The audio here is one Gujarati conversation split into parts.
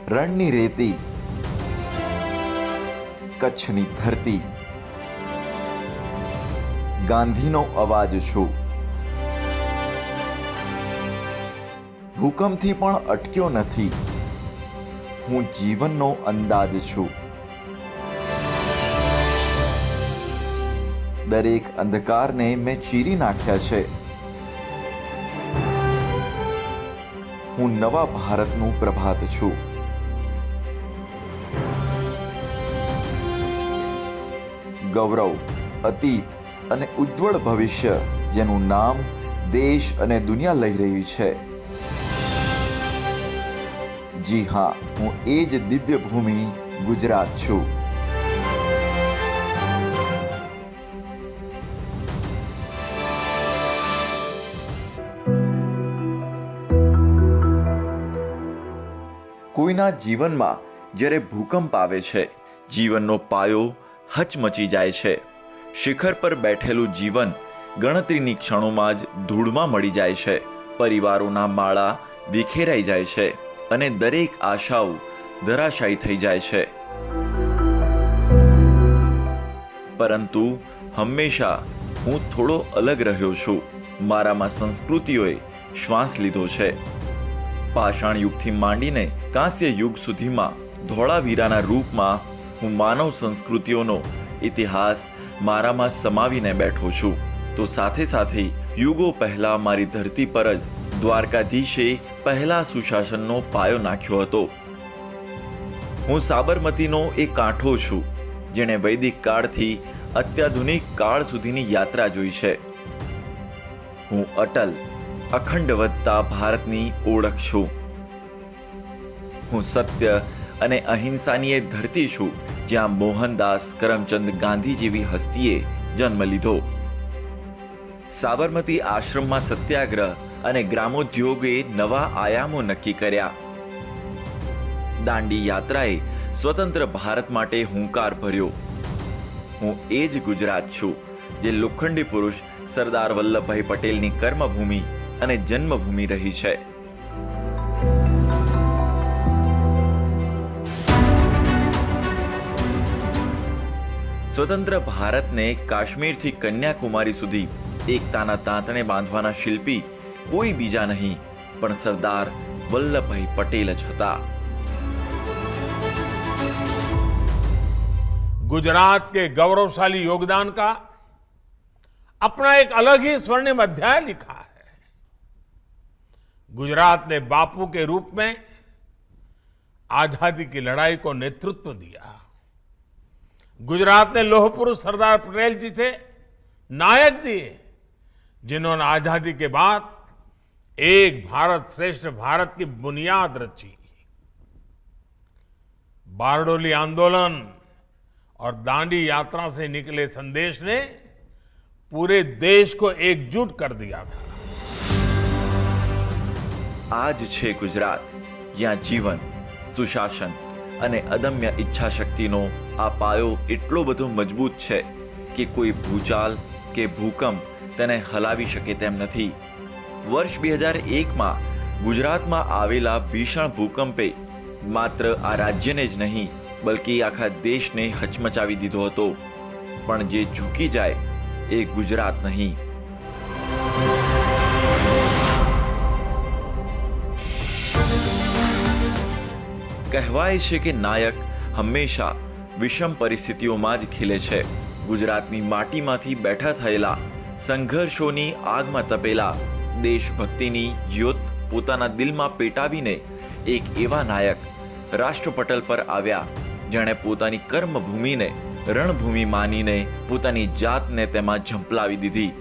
રણની રેતી, કચ્છની ધરતી, ગાંધીનો અવાજ છું. ભૂકંપથી પણ અટક્યો નથી, હું જીવનનો અંદાજ છું. દરેક અંધકારને મેં ચીરી નાખ્યા છે. હું નવા ભારતનું પ્રભાત છું. ગૌરવ, અતીત અને ઉજ્જવળ ભવિષ્ય, જેનું નામ દેશ અને દુનિયા લઈ રહી છે. જી હા, હું એ જ દિવ્ય ભૂમિ ગુજરાત છું. કોઈના જીવનમાં જ્યારે ભૂકંપ આવે છે, જીવનનો પાયો હચમચી જાય છે. શિખર પર બેઠેલું જીવન ગણતરીની ક્ષણોમાં જ ધૂળમાં મળી જાય છે. પરિવારોના માળા વિખેરાઈ જાય છે અને દરેક આશાઓ ધરાશાયી થઈ જાય છે. પરંતુ હંમેશા હું થોડો અલગ રહ્યો છું. મારામાં સંસ્કૃતિઓએ શ્વાસ લીધો છે. પાષાણ યુગથી માંડીને કાંસ્ય યુગ સુધીમાં ધોળાવીરાના રૂપમાં હું માનવ સંસ્કૃતિઓનો ઇતિહાસ મારામાં સમાવીને બેઠો છું. તો સાથે સાથે યુગો પહેલા મારી ધરતી પર જ દ્વારકાધીશે પહેલા સુશાસનનો પાયો નાખ્યો હતો. હું સાબરમતીનો એક કાંઠો છું, જેણે વૈદિક કાળથી અત્યાધુનિક કાળ સુધીની યાત્રા જોઈ છે. હું અટલ, અખંડ વધતા ભારતની ઓળખ છું. હું સત્ય અને અહિંસાની એ ધરતી છું, જ્યાં મોહનદાસ કરમચંદ ગાંધી જેવી હસ્તીએ જન્મ લીધો. સાબરમતી આશ્રમમાં સત્યાગ્રહ અને ગ્રામોદ્યોગે નવા આયામો નક્કી કર્યા. દાંડી યાત્રાએ સ્વતંત્ર ભારત માટે હુંકાર ભર્યો. હું એ જ ગુજરાત છું, જે લોખંડી પુરુષ સરદાર વલ્લભભાઈ પટેલની કર્મભૂમિ અને જન્મભૂમિ રહી છે. સ્વતંત્ર ભારતને કાશ્મીરથી કન્યાકુમારી સુધી એકતાના તાંતણે બાંધવાના શિલ્પી કોઈ બીજા નહીં પણ સરદાર વલ્લભભાઈ પટેલ જ હતા. गुजरात के गौरवशाली योगदान का अपना एक अलग ही स्वर्णिम अध्याय लिखा है. गुजरात ने बापू के रूप में आजादी की लड़ाई को नेतृत्व दिया. गुजरात ने लौह पुरुष सरदार पटेल जी से नायक दिए, जिन्होंने आजादी के बाद एक भारत श्रेष्ठ भारत की बुनियाद रची. बारडोली आंदोलन और दांडी यात्रा से निकले संदेश ने पूरे देश को एकजुट कर दिया था. આજ છે ગુજરાત, જ્યાં જીવન, સુશાસન અને અદમ્ય ઈચ્છા શક્તિનો આ પાયો એટલો બધો મજબૂત છે કે કોઈ ભૂચાલ કે ભૂકંપ તેને હલાવી શકે તેમ નથી. વર્ષ 2001માં ગુજરાતમાં આવેલા ભીષણ ભૂકંપે માત્ર આ રાજ્યને જ નહીં બલ્કિ આખા દેશને હચમચાવી દીધો હતો. પણ જે ઝૂકી જાય એ ગુજરાત નહીં. કહેવાય છે કે નાયક હંમેશા વિષમ પરિસ્થિતિઓમાં જ ખીલે છે. ગુજરાતની માટીમાંથી બેઠા થયેલા, સંઘર્ષોની આગમાં તપેલા દેશભક્તિની જ્યોત પોતાના દિલમાં પેટાવીને એક એવા નાયક રાષ્ટ્રપટલ પર આવ્યા, જેણે પોતાની કર્મભૂમિને રણભૂમિ માનીને પોતાની જાતને તેમાં ઝંપલાવી દીધી.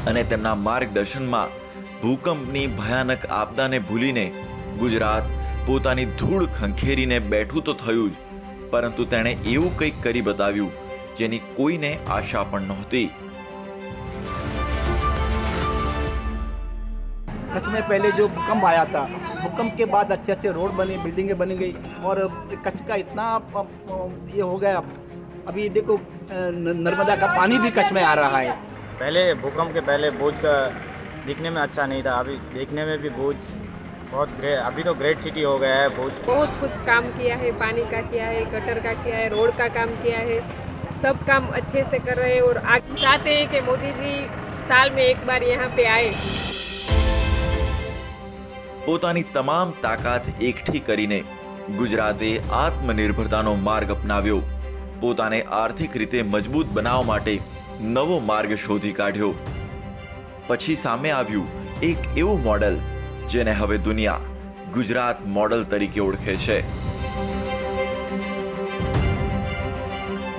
અને તેમના માર્ગદર્શનમાં ભૂકંપની ભયાનક આપદાને ભૂલીને ગુજરાત પોતાની ધૂળ ખંખેરીને બેઠું તો થયું જ, પરંતુ તેણે એવું કંઈક કરી બતાવ્યું જેની કોઈને આશા પણ નહોતી. कच्छ में पहले जो भूकंप आया था, भूकंप के बाद अच्छे अच्छे रोड बने, बिल्डिंगें बन गई और कच्छ का इतना ये हो गया. अभी देखो नर्मदा का पानी भी कच्छ में आ रहा है. पहले भूकंप के पहले बोझ का दिखने में अच्छा नहीं था, अभी देखने में भी बोझ बहुत ग्रेट, अभी तो ग्रेट सिटी हो गया है बहुत। बहुत कुछ काम किया है, पानी का किया है, गटर का किया है, रोड का काम किया है, सब काम अच्छे से कर रहे हैं और आगे चाहते हैं कि मोदी जी साल में एक बार यहाँ पे आए। પોતાની તમામ તાકાત એકઠી કરીને ગુજરાતે આત્મનિર્ભરતાનો માર્ગ અપનાવ્યો. પોતાને આર્થિક રીતે મજબૂત બનાવવા માટે નવો માર્ગ શોધી કાઢ્યો. પછી સામે આવ્યું એક એવું મોડલ જેને હવે દુનિયા ગુજરાત મોડલ તરીકે ઓળખે છે.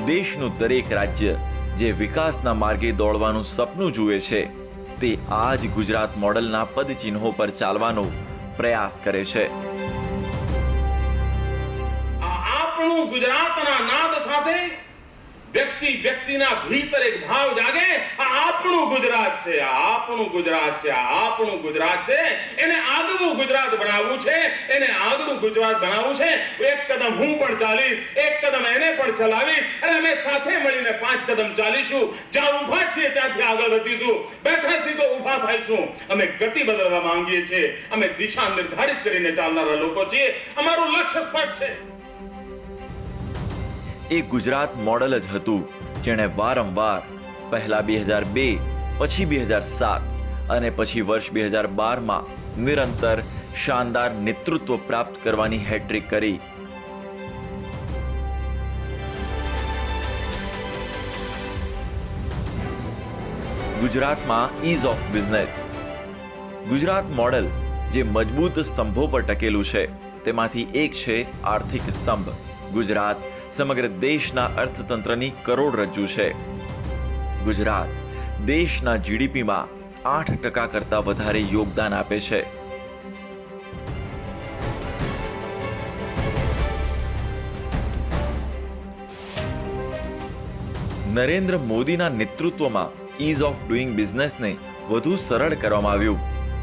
દેશનું દરેક રાજ્ય જે વિકાસના માર્ગે દોડવાનું સપનું જુએ છે તે આ જ ગુજરાત મોડલના પદચિહ્નો પર ચાલવાનો પ્રયાસ કરે છે. આપણું ગુજરાતના નાદ સાથે વ્યક્તિના ભીતર એક ભાવ જાગે, આ આપણું ગુજરાત છે, આ આપણું ગુજરાત છે, આ આપણું ગુજરાત છે. એને આગવું ગુજરાત બનાવવું છે, એને આગવું ગુજરાત બનાવવું છે. એક કદમ હું પણ ચાલીશ, એક કદમ એને પણ ચલાવીશ અને અમે સાથે મળીને 5 કદમ ચાલીશું. જ્યાં ઊભા છીએ ત્યાંથી આગળ વધીશું, બેઠા છીએ તો ઊભા થઈશું. અમે ગતિ બદલવા માંગીએ છીએ, અમે દિશા નિર્ધારિત કરીને ચાલનારા લોકો છીએ. અમારું લક્ષ્ય સ્પષ્ટ છે. એ ગુજરાત મોડલ જ હતું જેણે વારંવાર પહેલા 2002, પછી 2007 અને પછી વર્ષ 2012માં નિરંતર શાનદાર નેતૃત્વ પ્રાપ્ત કરવાની હેટ્રિક કરી. ગુજરાતમાં ease of business. Gujarat model જે મજબૂત સ્તંભો પર ટકેલું છે તેમાંથી એક છે આર્થિક સ્તંભ. ગુજરાત સમગ્ર દેશના અર્થતંત્રની કરોડરજ્જુ છે. ગુજરાત દેશના જીડીપીમાં 8% કરતાં વધારે યોગદાન આપે છે. નરેન્દ્ર મોદીના નેતૃત્વમાં ઇઝ ઓફ ડુઇંગ બિઝનેસને વધુ સરળ કરવામાં આવ્યું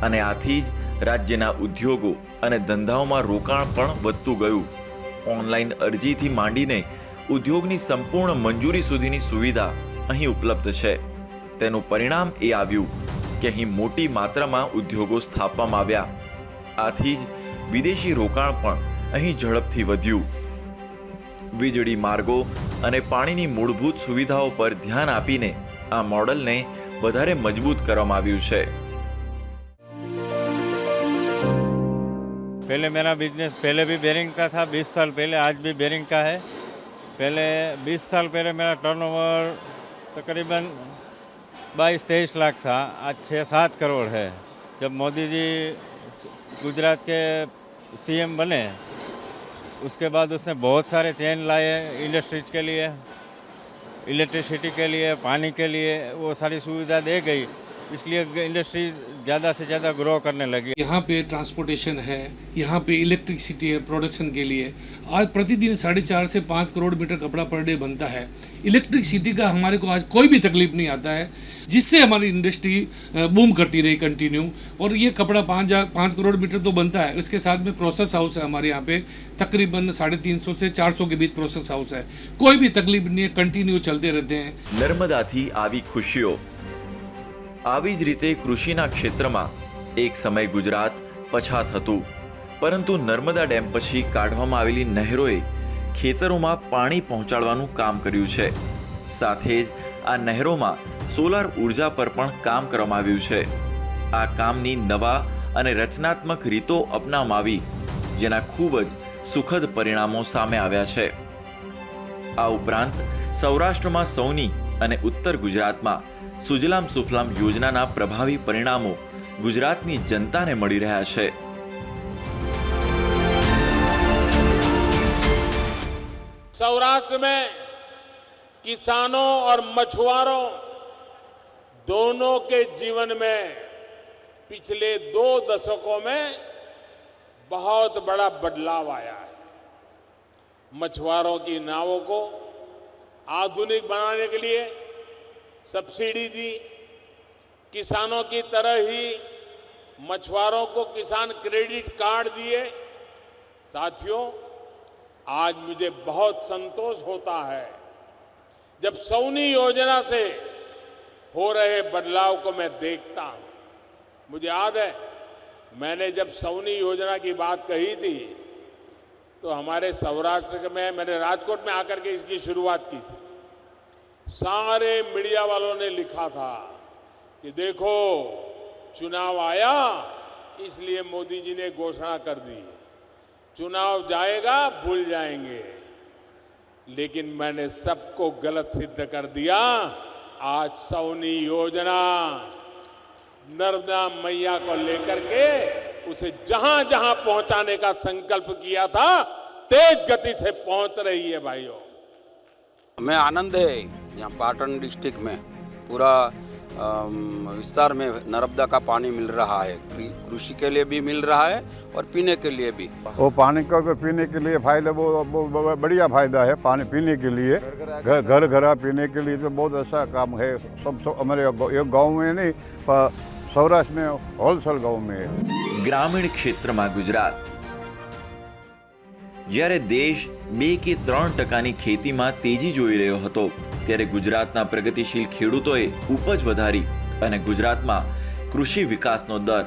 અને આથી જ રાજ્યના ઉદ્યોગો અને ધંધાઓમાં રોકાણ પણ વધતું ગયું. ઓનલાઈન અરજીથી માંડીને ઉદ્યોગની સંપૂર્ણ મંજૂરી સુધીની સુવિધા અહીં ઉપલબ્ધ છે. તેનું પરિણામ એ આવ્યું કે અહીં મોટી માત્રામાં ઉદ્યોગો સ્થાપવામાં આવ્યા. આથી જ વિદેશી રોકાણ પણ અહીં ઝડપથી વધ્યું. વીજળી, માર્ગો અને પાણીની મૂળભૂત સુવિધાઓ પર ધ્યાન આપીને આ મોડલને વધારે મજબૂત કરવામાં આવ્યું છે. पहले मेरा बिजनेस पहले भी बेरिंग का था, 20 साल पहले, आज भी बेरिंग का है. पहले 20 साल पहले मेरा टर्नओवर तकरीबन 22-23 लाख था, आज 6-7 करोड़ है. जब मोदी जी गुजरात के सीएम बने उसके बाद उसने बहुत सारे चेन लाए इंडस्ट्रीज के लिए, इलेक्ट्रिसिटी के लिए, पानी के लिए, वो सारी सुविधा दे गई. इसलिए इंडस्ट्री ज़्यादा से ज़्यादा ग्रो करने लगी. यहाँ पे ट्रांसपोर्टेशन है, यहाँ पे इलेक्ट्रिसिटी है प्रोडक्शन के लिए. आज प्रतिदिन 4.5 से 5 करोड़ मीटर कपड़ा पर डे बनता है. इलेक्ट्रिसिटी का हमारे को आज कोई भी तकलीफ नहीं आता है, जिससे हमारी इंडस्ट्री बूम करती रही कंटिन्यू. और ये कपड़ा 5 करोड़ मीटर तो बनता है, उसके साथ में प्रोसेस हाउस है हमारे यहाँ पे तकरीबन 350 से 400 के बीच प्रोसेस हाउस है. कोई भी तकलीफ नहीं है, कंटिन्यू चलते रहते हैं. નર્મદાથી આવી ખુશીઓ. આવી જ રીતે કૃષિના ક્ષેત્રમાં એક સમય ગુજરાત પછાત હતું, પરંતુ નર્મદા ડેમ પછી કાઢવામાં આવેલી નહેરોએ ખેતરોમાં પાણી પહોંચાડવાનું કામ કર્યું છે. સાથે જ આ નહેરોમાં સોલાર ઉર્જા પર પણ કામ કરવામાં આવ્યું છે. આ કામની નવા અને રચનાત્મક રીતો અપનાવવામાં આવી, જેના ખૂબ જ સુખદ પરિણામો સામે આવ્યા છે. આ ઉપરાંત સૌરાષ્ટ્રમાં સૌની અને ઉત્તર ગુજરાતમાં સુજલામ સુફલામ યોજનાના પ્રભાવી પરિણામો ગુજરાતની જનતાને મળી રહ્યા છે. सौराष्ट्र में किसानों और मछुआरों दोनों के जीवन में पिछले 2 दशकों में बहुत बड़ा बदलाव आया है. मछुआरों की नावों को आधुनिक बनाने के लिए सब्सिडी दी. किसानों की तरह ही मछुआरों को किसान क्रेडिट कार्ड दिए. साथियों, आज मुझे बहुत संतोष होता है जब सौनी योजना से हो रहे बदलाव को मैं देखता हूं. मुझे याद है मैंने जब सौनी योजना की बात कही थी तो हमारे सौराष्ट्र में मैंने राजकोट में आकर के इसकी शुरुआत की थी। सारे मीडिया वालों ने लिखा था कि देखो चुनाव आया इसलिए मोदी जी ने घोषणा कर दी, चुनाव जाएगा भूल जाएंगे। लेकिन मैंने सबको गलत सिद्ध कर दिया। आज सौनी योजना नर्मदा मैया को लेकर के उसे जहां जहां पहुंचाने का संकल्प किया था तेज गति से पहुंच रही है भाइयों। हमें आनंद है यहाँ पाटन डिस्ट्रिक्ट में पूरा विस्तार में नर्मदा का पानी मिल रहा है, कृषि के लिए भी मिल रहा है और पीने के लिए भी। वो पानी का पीने के लिए फायदा वो बढ़िया फायदा है। पानी पीने के लिए घर घर पीने के लिए तो बहुत अच्छा काम है। सब हमारे गांव में नहीं पर सौराष्ट्र में होलसेल गांव में है। ग्रामीण क्षेत्રમાં ગુજરાત જ્યારે દેશ 2 કે 3% ખેતીમાં તેજી જોઈ રહ્યો હતો ત્યારે ગુજરાતના પ્રગતિશીલ ખેડૂતોએ ઉપજ વધારી અને ગુજરાતમાં કૃષિ વિકાસનો દર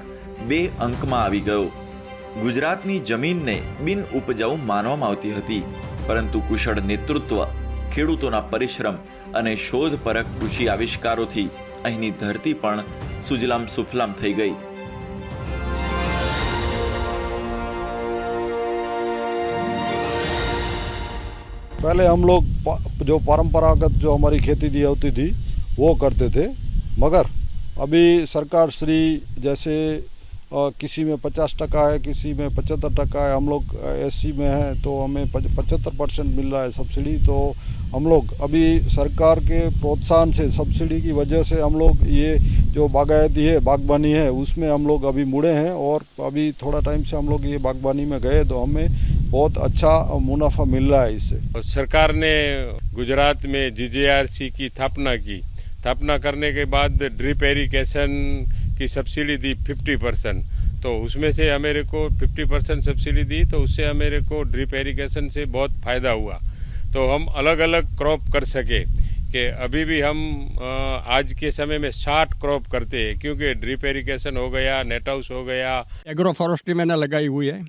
2 અંકમાં આવી ગયો। ગુજરાતની જમીનને બિન ઉપજાઉ માનવામાં આવતી હતી, પરંતુ કુશળ નેતૃત્વ, ખેડૂતોના પરિશ્રમ અને શોધપરક કૃષિ આવિષ્કારોથી અહીંની ધરતી પણ સુજલામ સુફલામ થઈ ગઈ। पहले हम लोग जो परंपरागत जो हमारी खेती दी होती थी वो करते थे, मगर अभी सरकार श्री जैसे किसी में 50% है, किसी में 75% है। हम लोग एससी में हैं तो हमें 75% मिल रहा है सब्सिडी। तो हम लोग अभी सरकार के प्रोत्साहन से, सब्सिडी की वजह से हम लोग ये जो बागायती है, बागबानी है, उसमें हम लोग अभी मुड़े हैं। और अभी थोड़ा टाइम से हम लोग ये बागबानी में गए तो हमें बहुत अच्छा मुनाफा मिल रहा है इससे। सरकार ने गुजरात में GJRC की स्थापना करने के बाद ड्रिप इरिगेशन की सब्सिडी दी 50%। तो उसमें से हमें को 50% सब्सिडी दी, तो उससे हमें को ड्रिप इरिगेशन से बहुत फ़ायदा हुआ। तो हम अलग अलग क्रॉप कर सके कि अभी भी हम आज के समय में 60 क्रॉप करते हैं, क्योंकि ड्रिप इरिगेशन हो गया, नेट हाउस हो गया। एग्रो फॉरेस्ट्री मैंने लगाई हुई है।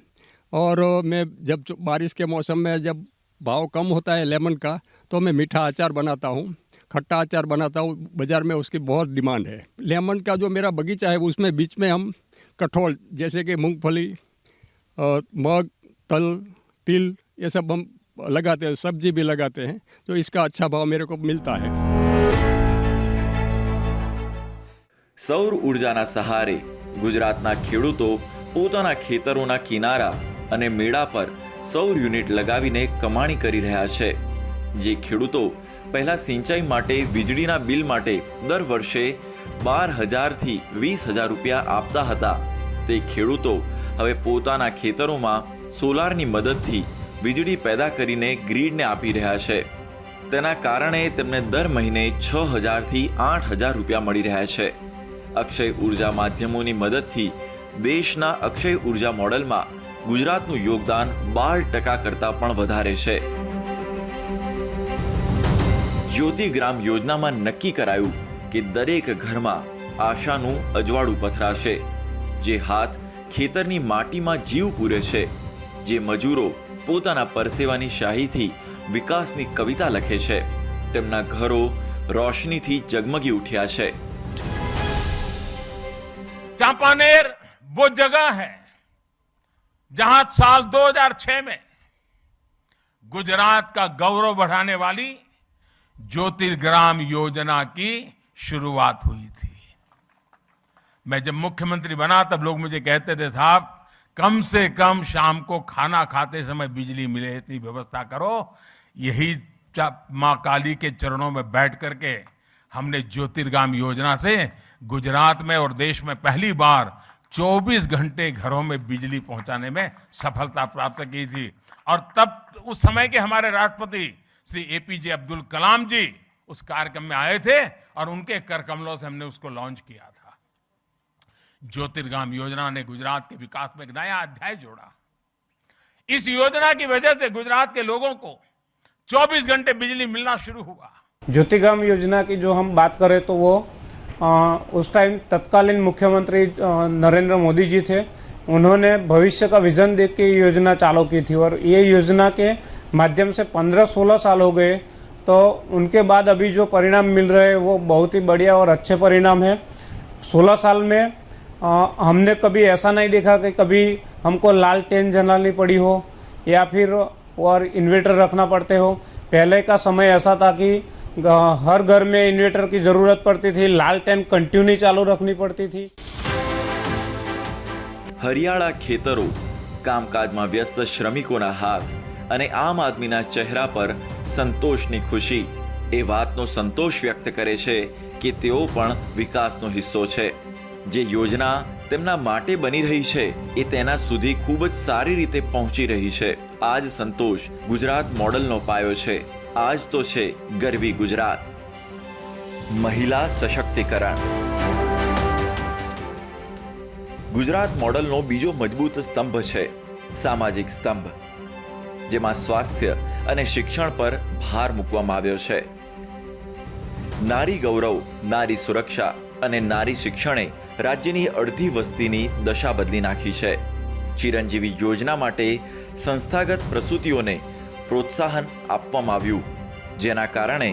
और मैं जब बारिश के मौसम में जब भाव कम होता है लेमन का, तो मैं मीठा अचार बनाता हूँ, खट्टा अचार बनाता हूँ। बाज़ार में उसकी बहुत डिमांड है। लेमन का जो मेरा बगीचा है उसमें बीच में हम कठोल जैसे कि मूंगफली, मग, तल, तिल, ये सब हम लगाते हैं। सब्जी भी लगाते हैं, तो इसका अच्छा भाव मेरे को मिलता है। સૌર ઉર્જાના સહારે ગુજરાતના ખેડૂતો પોતાના ખેતરોના કિનારા અને મેળા પર સૌર યુનિટ લગાવીને કમાણી કરી રહ્યા છે। જે ખેડૂતો પહેલા સિંચાઈ માટે વીજળીના બિલ માટે દર વર્ષે 12,000 થી 20,000 રૂપિયા આપતા હતા, તે ખેડૂતો હવે પોતાના ખેતરોમાં સોલારની મદદથી વીજળી પેદા કરીને ગ્રીડને આપી રહ્યા છે। તેના કારણે તેમને દર મહિને 6,000 થી 8,000 રૂપિયા મળી રહ્યા છે। અક્ષય ઉર્જા માધ્યમોની મદદથી દેશના અક્ષય ઉર્જા મોડલમાં ગુજરાતનું યોગદાન 12% કરતાં પણ વધારે છે। જ્યોતિગ્રામ યોજનામાં નક્કી કરાયું કે દરેક ઘરમાં આશાનું અજવાળું પથરાશે। જે હાથ ખેતરની માટીમાં જીવ પૂરે છે, જે મજૂરો પોતાના પરસેવાની શાહીથી વિકાસની કવિતા લખે છે, તેમના ઘરો રોશનીથી જગમગી ઉઠ્યા છે। चांपानेर वो जगह है जहां साल 2006 में गुजरात का गौरव बढ़ाने वाली ज्योतिर्ग्राम योजना की शुरुआत हुई थी। मैं जब मुख्यमंत्री बना तब लोग मुझे कहते थे, साहब कम से कम शाम को खाना खाते समय बिजली मिले इतनी व्यवस्था करो। यही माँ काली के चरणों में बैठ करके हमने ज्योतिर्ग्राम योजना से गुजरात में और देश में पहली बार 24 घंटे घरों में बिजली पहुंचाने में सफलता प्राप्त की थी। और तब उस समय के हमारे राष्ट्रपति श्री APJ अब्दुल कलाम जी उस कार्यक्रम में आए थे और उनके कर कमलों से हमने उसको लॉन्च किया था। ज्योतिर्ग्राम योजना ने गुजरात के विकास में एक नया अध्याय जोड़ा। इस योजना की वजह से गुजरात के लोगों को 24 घंटे बिजली मिलना शुरू हुआ। ज्योतिर्ग्राम योजना की जो हम बात करें तो वो उस टाइम तत्कालीन मुख्यमंत्री नरेंद्र मोदी जी थे। उन्होंने भविष्य का विजन देख के ये योजना चालू की थी और ये योजना के माध्यम से 15-16 साल हो गए, तो उनके बाद अभी जो परिणाम मिल रहे हैं वो बहुत ही बढ़िया और अच्छे परिणाम है। 16 साल में हमने कभी ऐसा नहीं देखा कि कभी हमको लालटेन जलानी पड़ी हो या फिर और इन्वर्टर रखना पड़ते हो। पहले का समय ऐसा था कि हर घर में इन्वर्टर की ज़रूरत पड़ती थी, लालटेन कंटिन्यू चालू रखनी पड़ती थी। હરિયાળા ખેતરો, કામકાજમાં વ્યસ્ત શ્રમિકોના હાથ અને આમ આદમીના ચહેરા પર સંતોષની ખુશી એ વાતનો સંતોષ વ્યક્ત કરે છે કે તેઓ પણ વિકાસનો હિસ્સો છે। જે યોજના તેમના માટે બની રહી છે એ તેના સુધી ખૂબ જ સારી રીતે પહોંચી રહી છે। આ જ સંતોષ ગુજરાત મોડલનો પાયો છે। આ જ તો છે ગરવી ગુજરાત। મહિલા સશક્તિકરણ ગુજરાત મોડલનો બીજો મજબૂત સ્તંભ છે સામાજિક સ્તંભ, જેમાં સ્વાસ્થ્ય અને શિક્ષણ પર ભાર મૂકવામાં આવ્યો છે। નારી ગૌરવ, નારી સુરક્ષા અને નારી શિક્ષણે રાજ્યની અડધી વસ્તીની દશા બદલી નાખી છે। ચિરંજીવી યોજના માટે સંસ્થાગત પ્રસૂતિઓને પ્રોત્સાહન આપવામાં આવ્યું, જેના કારણે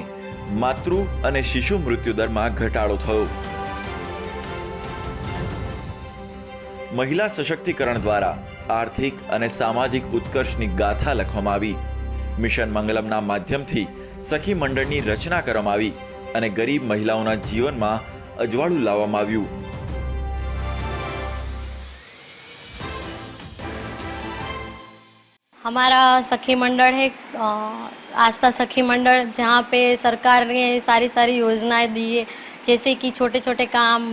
માતૃ અને શિશુ મૃત્યુદરમાં ઘટાડો થયો। મહિલા સશક્તિકરણ દ્વારા આર્થિક અને સામાજિક ઉત્કર્ષની ગાથા લખવામાં આવી। મિશન મંગલમના માધ્યમથી સખી મંડળની રચના કરવામાં આવી અને ગરીબ મહિલાઓના જીવનમાં અજવાળું લાવવામાં આવ્યું। हमारा सखी मंडल है आस्था सखी मंडल, जहाँ पे सरकार ने सारी योजनाएं दी है, जैसे कि छोटे छोटे काम,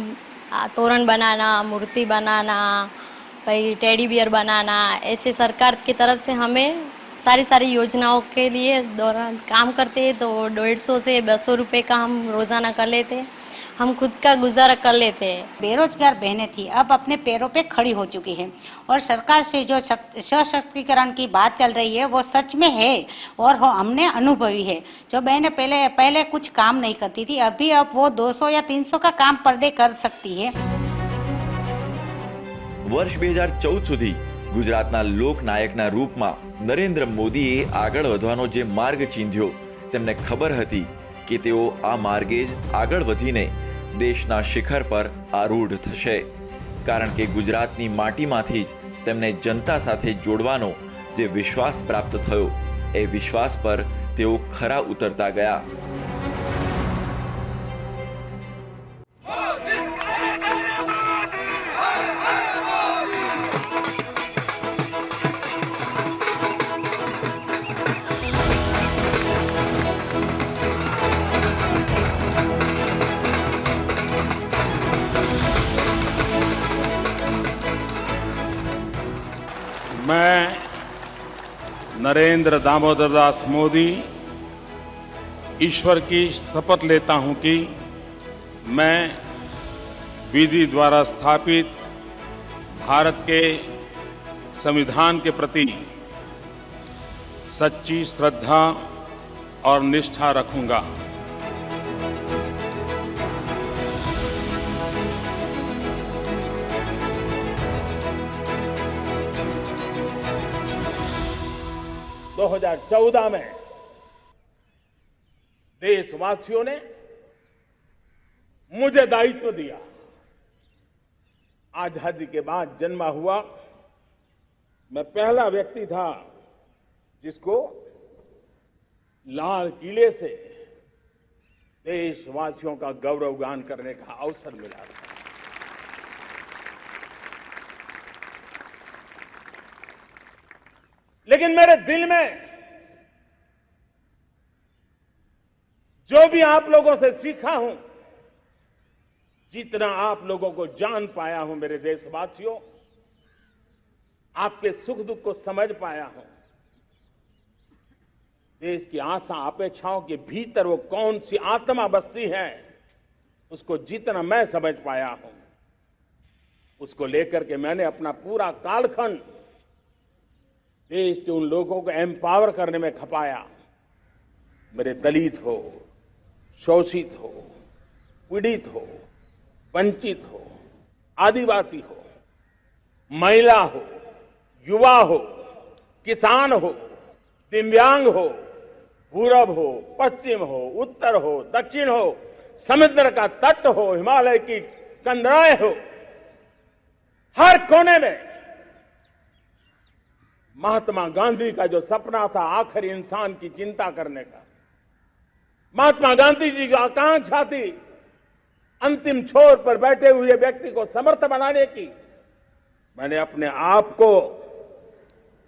तोरण बनाना, मूर्ति बनाना, भाई टेडी बियर बनाना, ऐसे सरकार की तरफ से हमें सारी योजनाओं के लिए दौरान काम करते हैं। तो 150 से 200 रुपये का हम रोज़ाना कर लेते हैं, हम खुद का गुजारा कर लेते हैं। बेरोजगार बहनें थी, अब अपने पैरों पे खड़ी हो चुकी है और सरकार से जो सशक्तिकरण की बात चल रही है वो सच में है और हमने अनुभवी है। जो बहनें पहले कुछ काम नहीं करती थी, अभी अब वो 200 या 300 का काम पर डे कर सकती है। વર્ષ 2014 સુધી ગુજરાતના લોકનાયકના રૂપમાં નરેન્દ્ર મોદીએ આગળ વધવાનો જે માર્ગ ચીંધ્યો, તેમને ખબર હતી કે તેઓ આ માર્ગે જ આગળ વધીને દેશના શિખર પર આરૂઢ થશે, કારણ કે ગુજરાતની માટીમાંથી જ તેમને જનતા સાથે જોડવાનો જે વિશ્વાસ પ્રાપ્ત થયો, એ વિશ્વાસ પર તેઓ ખરા ઉતરતા ગયા। मैं नरेंद्र दामोदर दास मोदी ईश्वर की शपथ लेता हूं कि मैं विधि द्वारा स्थापित भारत के संविधान के प्रति सच्ची श्रद्धा और निष्ठा रखूंगा। दो 2014 में देशवासियों ने मुझे दायित्व दिया। आजादी के बाद जन्मा हुआ मैं पहला व्यक्ति था जिसको लाल किले से देशवासियों का गौरवगान करने का अवसर मिला था। लेकिन मेरे दिल में जो भी आप लोगों से सीखा हूं, जितना आप लोगों को जान पाया हूं मेरे देशवासियों, आपके सुख दुख को समझ पाया हूं, देश की आशा अपेक्षाओं के भीतर वो कौन सी आत्मा बसती है, उसको जितना मैं समझ पाया हूं, उसको लेकर के मैंने अपना पूरा कालखंड देश के उन लोगों को एम्पावर करने में खपाया। मेरे दलित हो, शोषित हो, पीड़ित हो, वंचित हो, आदिवासी हो, महिला हो, युवा हो, किसान हो, दिव्यांग हो, पूरब हो, पश्चिम हो, उत्तर हो, दक्षिण हो, समुद्र का तट हो, हिमालय की कंदराएं हो, हर कोने में महात्मा गांधी का जो सपना था आखिर इंसान की चिंता करने का, महात्मा गांधी जी की आकांक्षा थी अंतिम छोर पर बैठे हुए व्यक्ति को समर्थ बनाने की, मैंने अपने आप को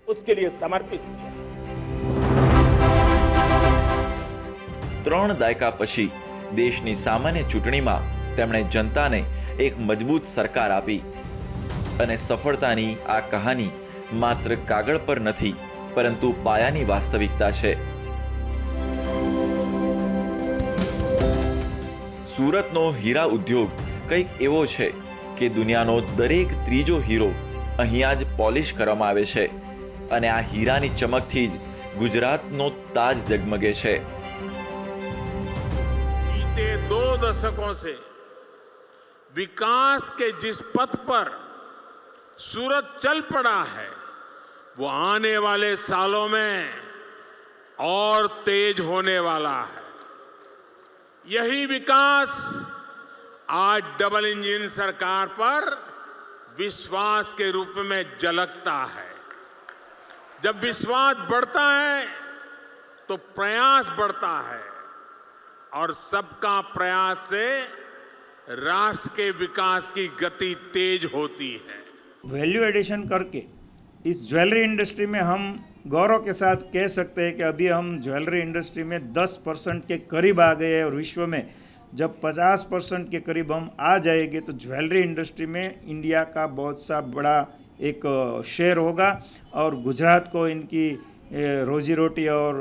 उसके लिए समर्पित किया। 3 દાયકા પછી દેશની સામાન્ય ચૂંટણીમાં તેમણે જનતાને એક મજબૂત સરકાર આપી અને સફળતાની આ કહાની માત્ર કાગળ પર નથી પરંતુ પાયાની વાસ્તવિકતા છે। સુરતનો હીરા ઉદ્યોગ કંઈક એવો છે કે દુનિયાનો દરેક ત્રીજો હીરો અહીંયા જ પોલિશ કરવામાં આવે છે અને આ હીરાની ચમકથી જ ગુજરાતનો તાજ જગમગે છે। बीते 2 दशकों से विकास के जिस पथ पर सूरत चल पड़ा है वो आने वाले सालों में और तेज होने वाला है। यही विकास आज डबल इंजन सरकार पर विश्वास के रूप में झलकता है। जब विश्वास बढ़ता है तो प्रयास बढ़ता है और सबका प्रयास से राष्ट्र के विकास की गति तेज होती है। वैल्यू एडिशन करके इस ज्वेलरी इंडस्ट्री में हम गौरव के साथ कह सकते हैं कि अभी हम ज्वेलरी इंडस्ट्री में 10% के करीब आ गए हैं और विश्व में जब 50% के करीब हम आ जाएंगे तो ज्वेलरी इंडस्ट्री में इंडिया का बहुत सा बड़ा एक शेयर होगा और गुजरात को इनकी रोजी रोटी और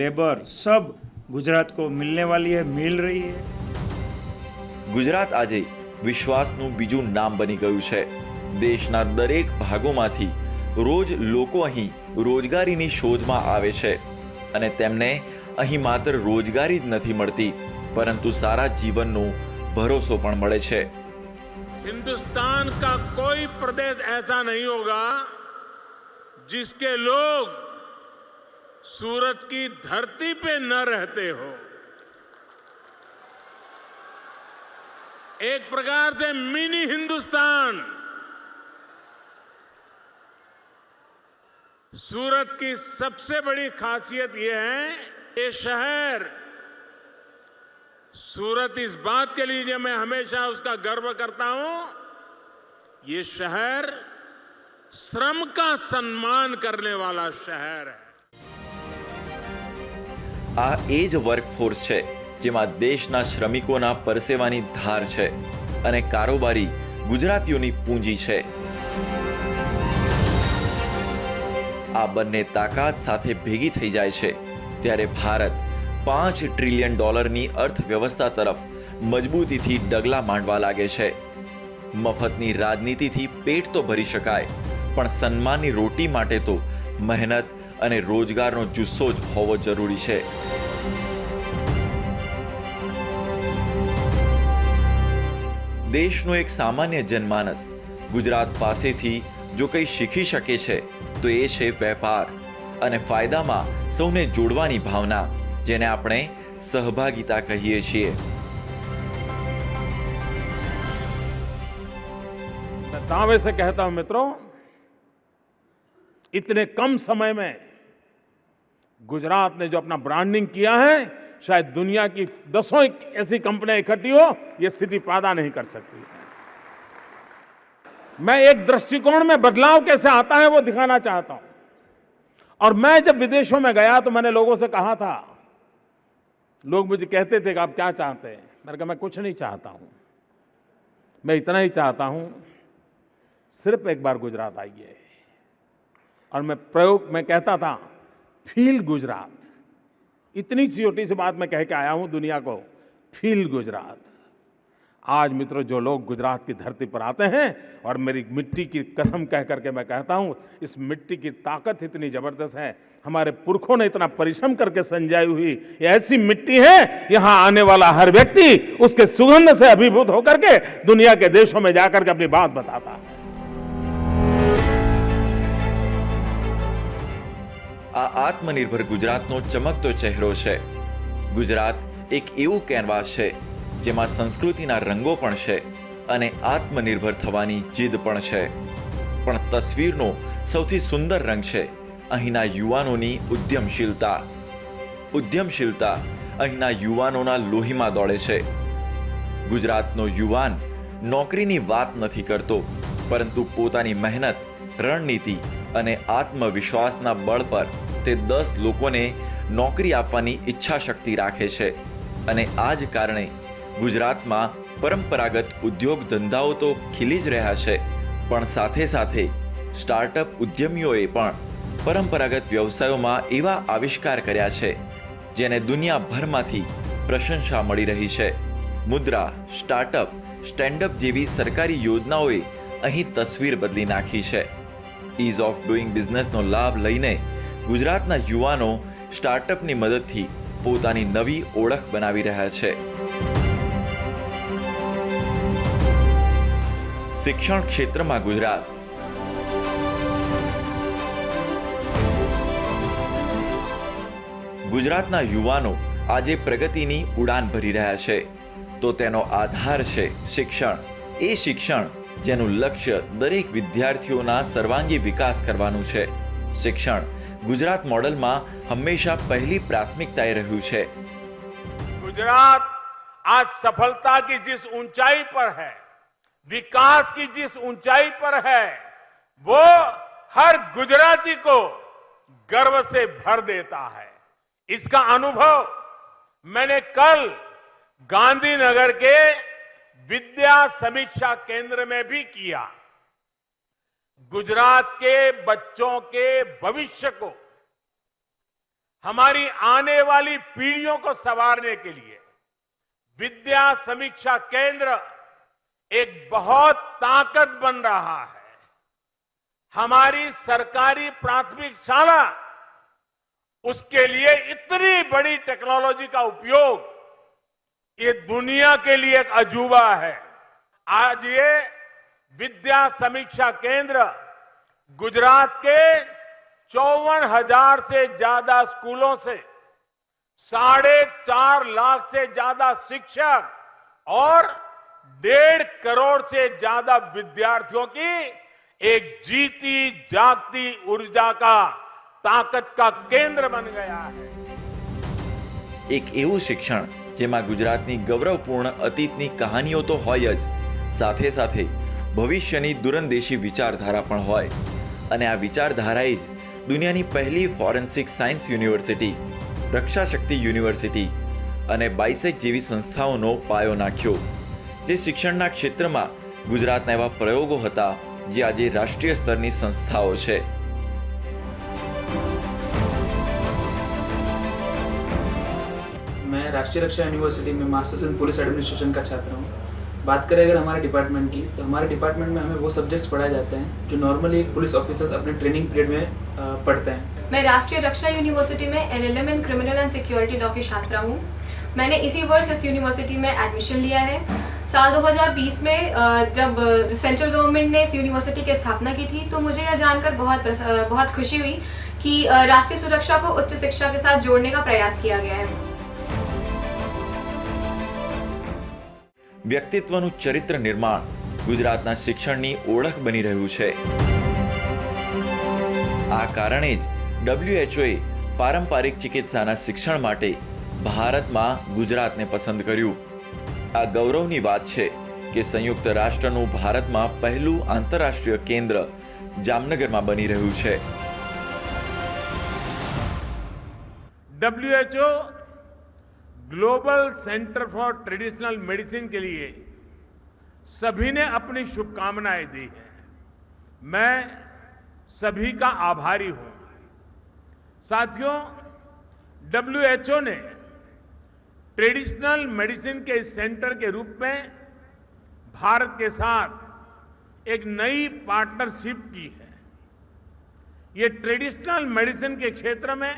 लेबर सब गुजरात को मिलने वाली है, मिल रही है। ગુજરાત આજે વિશ્વાસનું બીજું નામ બની ગયું છે। દેશના દરેક ભાગોમાંથી રોજ લોકો અહીં રોજગારીની શોધમાં આવે છે અને તેમને અહીં માત્ર રોજગારી જ નથી મળતી પરંતુ સારા જીવનનો ભરોસો પણ મળે છે। हिंदुस्तान का कोई प्रदेश ऐसा नहीं होगा जिसके लोग सूरत की धरती पे न रहते हो। एक प्रकार से मिनी हिंदुस्तान सूरत की सबसे बड़ी खासियत यह है ये शहर सूरत इस बात के लिए मैं हमेशा उसका गर्व करता हूं, ये शहर श्रम का सम्मान करने वाला शहर है। આ એ જ વર્કફોર્સ છે જેમાં દેશના શ્રમિકોના પરસેવાની ધાર છે અને કારોબારી ગુજરાતીઓની પૂંજી છે। આ બંને તાકાત સાથે ભેગી થઈ જાય છે ત્યારે ભારત $5 ટ્રિલિયન અર્થવ્યવસ્થા તરફ મજબૂતીથી ડગલા માંડવા લાગે છે। મફતની રાજનીતિથી પેટ તો ભરી શકાય પણ સન્માનની રોટી માટે તો મહેનત અને રોજગારનો જુસ્સો જ હોવો જરૂરી છે। દેશનો એક સામાન્ય જનમાનસ ગુજરાત પાસેથી જો કંઈ શીખી શકે છે તો એ છે વેપાર અને ફાયદામાં સૌને જોડવાની ભાવના જેને આપણે સહભાગિતા કહીએ છીએ। मैं दावे से कहता हूं मित्रों, इतने कम समय में गुजरात ने जो अपना ब्रांडिंग किया है शायद दुनिया की 10 ऐसी कंपनियां इकट्ठी हो ये स्थिति पैदा नहीं कर सकती। मैं एक दृष्टिकोण में बदलाव कैसे आता है वो दिखाना चाहता हूं। और मैं जब विदेशों में गया तो मैंने लोगों से कहा था, लोग मुझे कहते थे कि आप क्या चाहते हैं, मैंने कहा मैं कुछ नहीं चाहता हूं, मैं इतना ही चाहता हूं सिर्फ एक बार गुजरात आइए। और मैं कहता था फील गुजरात, इतनी छोटी सी बात मैं कह के आया हूं दुनिया को, फील गुजरात। आज मित्रों जो लोग गुजरात की धरती पर आते हैं और मेरी मिट्टी की कसम कह करके मैं कहता हूं इस मिट्टी की ताकत इतनी जबरदस्त है, हमारे पुरखों ने इतना परिश्रम करके संजाई हुई ये ऐसी मिट्टी है, यहां आने वाला हर व्यक्ति उसके सुगंध से अभिभूत होकर के दुनिया के देशों में जाकर के अपनी बात बताता है। આ આત્મનિર્ભર ગુજરાતનો ચમકતો ચહેરો છે. ગુજરાત એક એવું કેનવાસ છે જેમાં સંસ્કૃતિના રંગો પણ છે અને આત્મનિર્ભર થવાની જીદ પણ છે. પણ તસવીરનો સૌથી સુંદર રંગ છે અહીંના યુવાનોની ઉદ્યમશીલતા. ઉદ્યમશીલતા અહીંના યુવાનોના લોહીમાં દોડે છે. ગુજરાતનો યુવાન નોકરીની વાત નથી કરતો, પરંતુ પોતાની મહેનત, રણનીતિ અને આત્મવિશ્વાસના બળ પર તે 10 લોકોને નોકરી આપવાની ઈચ્છા શક્તિ રાખે છે. અને આ જ કારણે ગુજરાતમાં પરંપરાગત ઉદ્યોગ ધંધાઓ તો ખીલી જ રહ્યા છે, પણ સાથે સાથે સ્ટાર્ટઅપ ઉદ્યમીઓએ પણ પરંપરાગત વ્યવસાયોમાં એવા આવિષ્કાર કર્યા છે જેને દુનિયાભરમાંથી પ્રશંસા મળી રહી છે. મુદ્રા, સ્ટાર્ટઅપ, સ્ટેન્ડઅપ જેવી સરકારી યોજનાઓએ અહીં તસવીર બદલી નાખી છે. ઇઝ ઓફ ડુઈંગ બિઝનેસનો લાભ લઈને ગુજરાતના યુવાનો સ્ટાર્ટઅપની મદદથી પોતાની નવી ઓળખ બનાવી રહ્યા છે. શિક્ષણ ક્ષેત્રમાં ગુજરાત. ગુજરાતના યુવાનો આજે પ્રગતિની ઉડાન ભરી રહ્યા છે, તો તેનો આધાર છે શિક્ષણ. એ શિક્ષણ જેનું લક્ષ્ય દરેક વિદ્યાર્થીઓના સર્વાંગી વિકાસ કરવાનું છે. શિક્ષણ ગુજરાત મોડલમાં હંમેશા પહેલી પ્રાથમિકતાએ રહ્યું છે. गुजरात आज सफलता की जिस ऊंचाई पर है, विकास की जिस ऊंचाई पर है, वो हर गुजराती को गर्व से भर देता है. इसका अनुभव मैंने कल गांधीनगर के विद्या समीक्षा केंद्र में भी किया. गुजरात के बच्चों के भविष्य को, हमारी आने वाली पीढ़ियों को संवारने के लिए विद्या समीक्षा केंद्र एक बहुत ताकत बन रहा है. हमारी सरकारी प्राथमिक शाला, उसके लिए इतनी बड़ी टेक्नोलॉजी का उपयोग ये दुनिया के लिए एक अजूबा है. आज ये विद्या समीक्षा केंद्र गुजरात के 54,000 से ज्यादा स्कूलों से 4.5 लाख से ज्यादा शिक्षक और 1.5 करोड़ से ज्यादा विद्यार्थियों की एक जीती जागती ऊर्जा का, ताकत का केंद्र बन गया है. એક એવું શિક્ષણ જેમાં ગુજરાતની ગૌરવપૂર્ણ અતીતની કહાનીઓ તો હોય જ, સાથે સાથે ભવિષ્યની દૂરંદેશી વિચારધારા પણ હોય. અને આ વિચારધારાએ જ દુનિયાની પહેલી ફોરેન્સિક સાયન્સ યુનિવર્સિટી, રક્ષા શક્તિ યુનિવર્સિટી અને બાયસેક જેવી સંસ્થાઓનો પાયો નાખ્યો, જે શિક્ષણના ક્ષેત્રમાં ગુજરાતના એવા પ્રયોગો હતા જે આજે રાષ્ટ્રીય સ્તરની સંસ્થાઓ છે. मैं राष्ट्रीय रक्षा यूनिवर्सिटी में मास्टर्स इन पुलिस एडमिनिस्ट्रेशन का छात्र हूँ. बात करें अगर हमारे डिपार्टमेंट की, तो हमारे डिपार्टमेंट में हमें वो सब्जेक्ट्स पढ़ाए जाते हैं जो नॉर्मली एक पुलिस ऑफिसर्स अपने ट्रेनिंग पीरियड में पढ़ते हैं. मैं राष्ट्रीय रक्षा यूनिवर्सिटी में LLM in criminal and security law की छात्रा हूँ. मैंने इसी वर्ष इस यूनिवर्सिटी में एडमिशन लिया है. साल 2020 में जब सेंट्रल गवर्नमेंट ने इस यूनिवर्सिटी की स्थापना की थी, तो मुझे यह जानकर बहुत खुशी हुई कि राष्ट्रीय सुरक्षा को उच्च शिक्षा के साथ जोड़ने का प्रयास किया गया है. વ્યક્તિત્વનું ચરિત્ર નિર્માણ ગુજરાતના શિક્ષણની ઓળખ બની રહ્યું છે. આ કારણે જ WHOએ પારંપરિક ચિકિત્સાના શિક્ષણ માટે ભારતમાં ગુજરાતને પસંદ કર્યું. આ ગૌરવની વાત છે કે સંયુક્ત રાષ્ટ્રનું ભારતમાં પહેલું આંતરરાષ્ટ્રીય કેન્દ્ર જામનગરમાં બની રહ્યું છે. WHO global centre for traditional medicine के लिए सभी ने अपनी शुभकामनाएं दी हैं. मैं सभी का आभारी हूं. साथियों, WHO ने ट्रेडिशनल मेडिसिन के इस सेंटर के रूप में भारत के साथ एक नई पार्टनरशिप की है. ये ट्रेडिशनल मेडिसिन के क्षेत्र में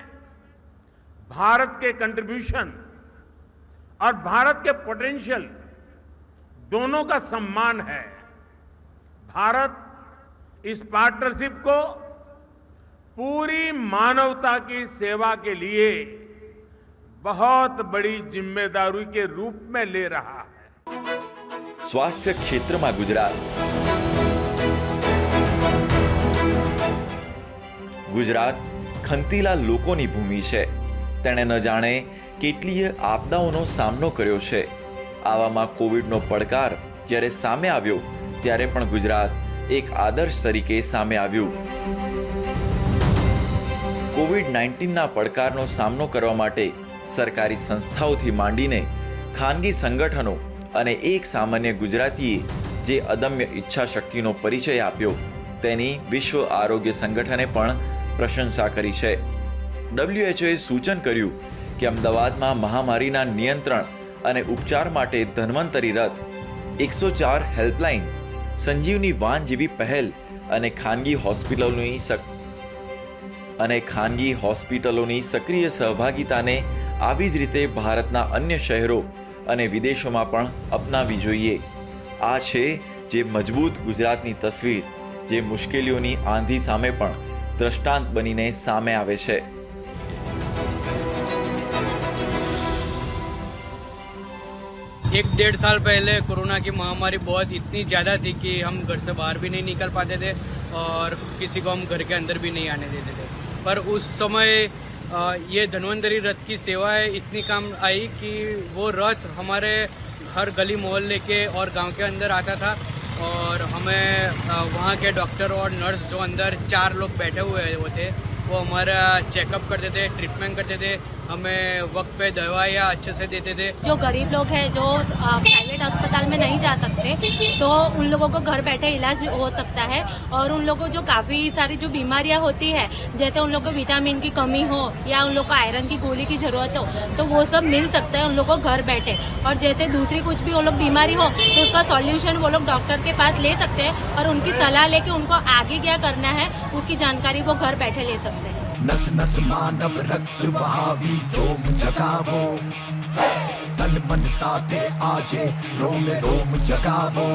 भारत के कंट्रीब्यूशन और भारत के पोटेंशियल दोनों का सम्मान है. भारत इस पार्टनरशिप को पूरी मानवता की सेवा के लिए बहुत बड़ी जिम्मेदारी के रूप में ले रहा है। સ્વાસ્થ્ય ક્ષેત્રમાં ગુજરાત ખંતીલા લોકોની ભૂમિ છે. તેણે ન જાણે કેટલીય આપદાઓનો સામનો કર્યો છે. આવામાં કોવિડનો પડકાર જ્યારે સામે આવ્યો ત્યારે પણ ગુજરાત એક આદર્શ તરીકે સામે આવ્યું. કોવિડ-19ના પડકારનો સામનો કરવા માટે સરકારી સંસ્થાઓથી માંડીને ખાનગી સંગઠનો અને એક સામાન્ય ગુજરાતીએ જે અદમ્ય ઈચ્છા શક્તિનો પરિચય આપ્યો તેની વિશ્વ આરોગ્ય સંગઠને પણ પ્રશંસા કરી છે. WHOએ સૂચન કર્યું કે અમદાવાદમાં મહામારીના નિયંત્રણ અને ઉપચાર માટે ધન્વંતરી રથ, 104 હેલ્પલાઇન, સંજીવની વાન જેવી પહેલ અને ખાનગી હોસ્પિટલોની સક્રિય સહભાગિતાને આવી જ રીતે ભારતના અન્ય શહેરો અને વિદેશોમાં પણ અપનાવી જોઈએ. આ છે જે મજબૂત ગુજરાતની તસવીર, જે મુશ્કેલીઓની આંધી સામે પણ દ્રષ્ટાંત બનીને સામે આવે છે. एक डेढ़ साल पहले कोरोना की महामारी बहुत इतनी ज़्यादा थी कि हम घर से बाहर भी नहीं निकल पाते थे और किसी को हम घर के अंदर भी नहीं आने देते थे. पर उस समय ये धन्वंतरी रथ की सेवाएं इतनी काम आई कि वो रथ हमारे हर गली मोहल्ले के और गांव के अंदर आता था और हमें वहाँ के डॉक्टर और नर्स जो अंदर 4 लोग बैठे हुए होते वो हमारा चेकअप करते थे, ट्रीटमेंट करते थे, हमें वक्त पे दवाइयाँ अच्छे से देते थे. जो गरीब लोग हैं जो प्राइवेट अस्पताल में नहीं जा सकते तो उन लोगों को घर बैठे इलाज हो सकता है और उन लोगों को जो काफ़ी सारी जो बीमारियां होती है जैसे उन लोगों को विटामिन की कमी हो या उन लोगों को आयरन की गोली की जरूरत हो तो वो सब मिल सकता है उन लोगों को घर बैठे. और जैसे दूसरी कुछ भी वो लोग बीमारी हो तो उसका सॉल्यूशन वो लोग डॉक्टर के पास ले सकते हैं और उनकी सलाह लेके उनको आगे क्या करना है उसकी जानकारी वो घर बैठे ले सकते हैं. नस नस मानव रक्त वहावी जोम जगावो, तन मन साथे आजे रोम रोम जगावो.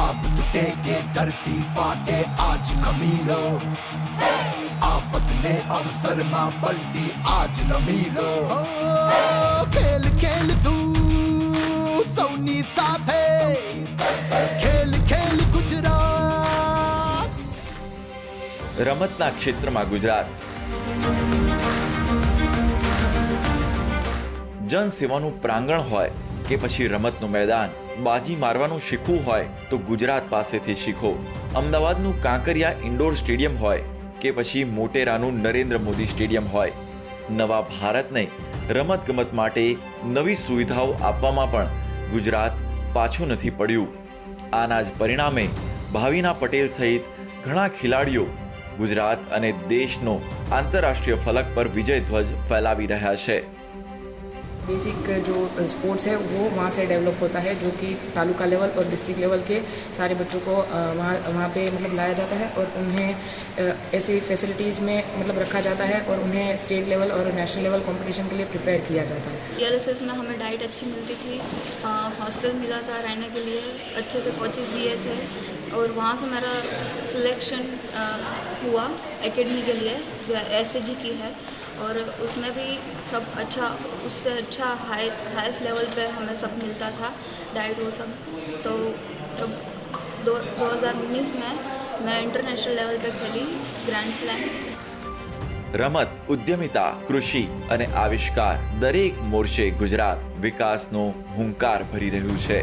आप टूटे के धरती फाटे आज कमीलो, आफत ने अवसर मां पलटी आज रमीलो. खेल खेल तू सौनी साथे, खेल खेल गुजरात. રમતના ક્ષેત્રમાં ગુજરાત જનસેવાનું પ્રાંગણ હોય કે પછી રમતનું મેદાન, બાજી મારવાનું શીખવું હોય તો ગુજરાત પાસેથી શીખો. અમદાવાદનું કાંકરિયા ઇન્ડોર સ્ટેડિયમ હોય કે પછી મોટેરાનું નરેન્દ્ર મોદી સ્ટેડિયમ હોય, નવા ભારતને રમતગમત માટે નવી સુવિધાઓ આપવામાં પણ ગુજરાત પાછું નથી પડ્યું. આના જ પરિણામે ભાવિના પટેલ સહિત ઘણા ખેલાડીઓ गुजरात અને દેશનો આંતરરાષ્ટ્રીય ફલક પર વિજય ધ્વજ ફેલાવી રહ્યા છે. बेसिक जो स्पोर्ट्स है वो वहाँ से डेवलप होता है जो कि तालुका लेवल और डिस्ट्रिक्ट लेवल के सारे बच्चों को वहाँ पे मतलब लाया जाता है और उन्हें ऐसी फैसिलिटीज़ में मतलब रखा जाता है और उन्हें स्टेट लेवल और नेशनल लेवल कंपटीशन के लिए प्रिपेयर किया जाता है. DLSS में हमें डाइट अच्छी मिलती थी, हॉस्टल मिला था रहने के लिए, अच्छे से कोचेस दिए थे और वहाँ से मेरा सिलेक्शन हुआ एकेडमी के लिए जो SAG की है और उसमें भी सब अच्छा, उससे अच्छा हाईएस्ट लेवल पे हमें सब मिलता था डाइट वो सब. तो तब 2019 में मैं इंटरनेशनल लेवल पे खेली ग्रैंड स्लैम. રમત, ઉદ્યમિતા, કૃષિ અને આવિષ્કાર દરેક મોરચે ગુજરાત વિકાસનો હુંકાર ભરી રહ્યું છે.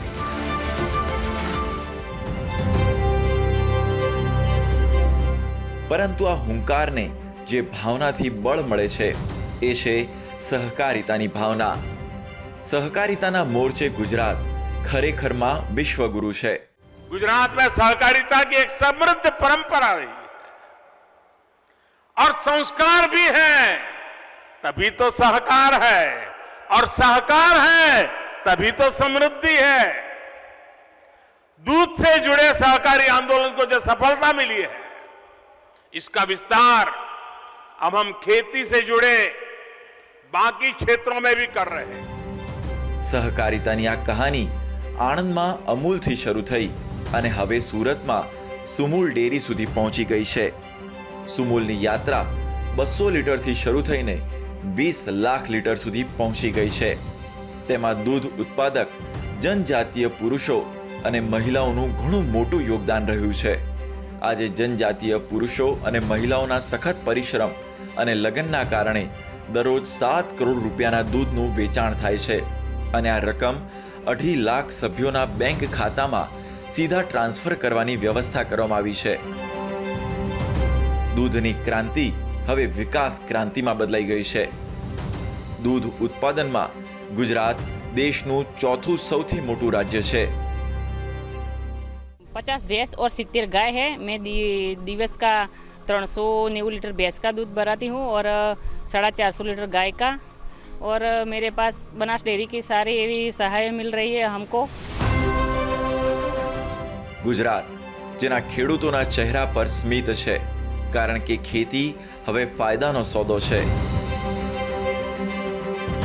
પરંતુ આ હુંકારને જે ભાવનાથી બળ મળે છે એ છે સહકારિતાની ભાવના. સહકારિતાના મોરચે ગુજરાત ખરેખરમાં વિશ્વગુરુ છે. गुजरात में सहकारिता की एक समृद्ध परंपरा रही है और संस्कार भी है, तभी तो सहकार है और सहकार है तभी तो समृद्धि है. दूध से जुड़े सहकारी आंदोलन को जो सफलता मिली है इसका विस्तार अब हम खेती से जुड़े बाकी क्षेत्रों में भी कर रहे हैं. સહકારિતાની આ કહાની આણંદમાં અમૂલથી શરૂ થઈ અને હવે સુરતમાં સુમૂલ ડેરી સુધી પહોંચી ગઈ છે. સુમૂલની યાત્રા 200 લીટરથી શરૂ થઈને 20 લાખ લીટર સુધી પહોંચી ગઈ છે. તેમાં દૂધ ઉત્પાદક જનજાતીય પુરુષો અને મહિલાઓનું ઘણું મોટું યોગદાન રહ્યું છે. આજે જનજાતીય પુરુષો અને મહિલાઓના સખત પરિશ્રમ અને લગ્નના કારણે દરરોજ 7 કરોડ રૂપિયાના દૂધનું વેચાણ થાય છે અને આ રકમ 2.5 લાખ સભ્યોના બેંક ખાતામાં સીધા ટ્રાન્સફર કરવાની વ્યવસ્થા કરવામાં આવી છે. દૂધની ક્રાંતિ હવે વિકાસ ક્રાંતિમાં બદલાઈ ગઈ છે. દૂધ ઉત્પાદનમાં ગુજરાત દેશનું ચોથું સૌથી મોટું રાજ્ય છે. 50 भैंस और 70 गाय है. मैं दिवस का 390 लीटर भैंस का दूध बनाती हूँ और 450 लीटर गाय का. और मेरे पास बनास डेयरी की सारी एवी सहाय मिल रही है हमको. ગુજરાત જેના ખેડૂતોના ચહેરા પર સ્મિત છે, કારણ કે ખેતી હવે ફાયદાનો સોદો છે.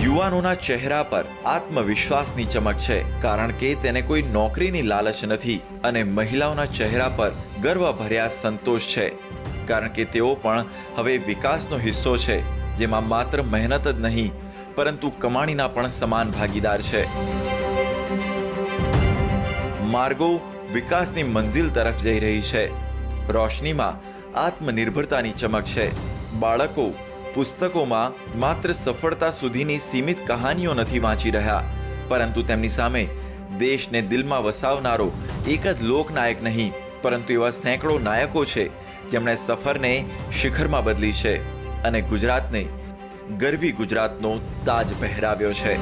યુવાનોના ચહેરા પર આત્મવિશ્વાસની ચમક છે, કારણ કે તેને કોઈ નોકરીની લાલચ નથી. અને મહિલાઓના ચહેરા પર ગર્વભર્યા સંતોષ છે, કારણ કે તેઓ પણ હવે વિકાસનો હિસ્સો છે, જેમાં માત્ર મહેનત જ નહીં પરંતુ કમાણીના પણ સમાન ભાગીદાર છે. માર્ગો વિકાસની મંજિલ તરફ જઈ રહી છે. રોશનીમાં આત્મનિર્ભરતાની ચમક છે. બાળકો પુસ્તકોમાં માત્ર સફળતા સુધીની સીમિત કહાનીઓ નથી વાંચી રહ્યા, પરંતુ તેમની સામે દેશને દિલમાં વસાવનારો એક જ લોકનાયક નહીં, પરંતુ એવા સેંકડો નાયકો છે જેમણે સફરને શિખરમાં બદલી છે અને ગુજરાતને ગરવી ગુજરાતનો તાજ પહેરાવ્યો છે.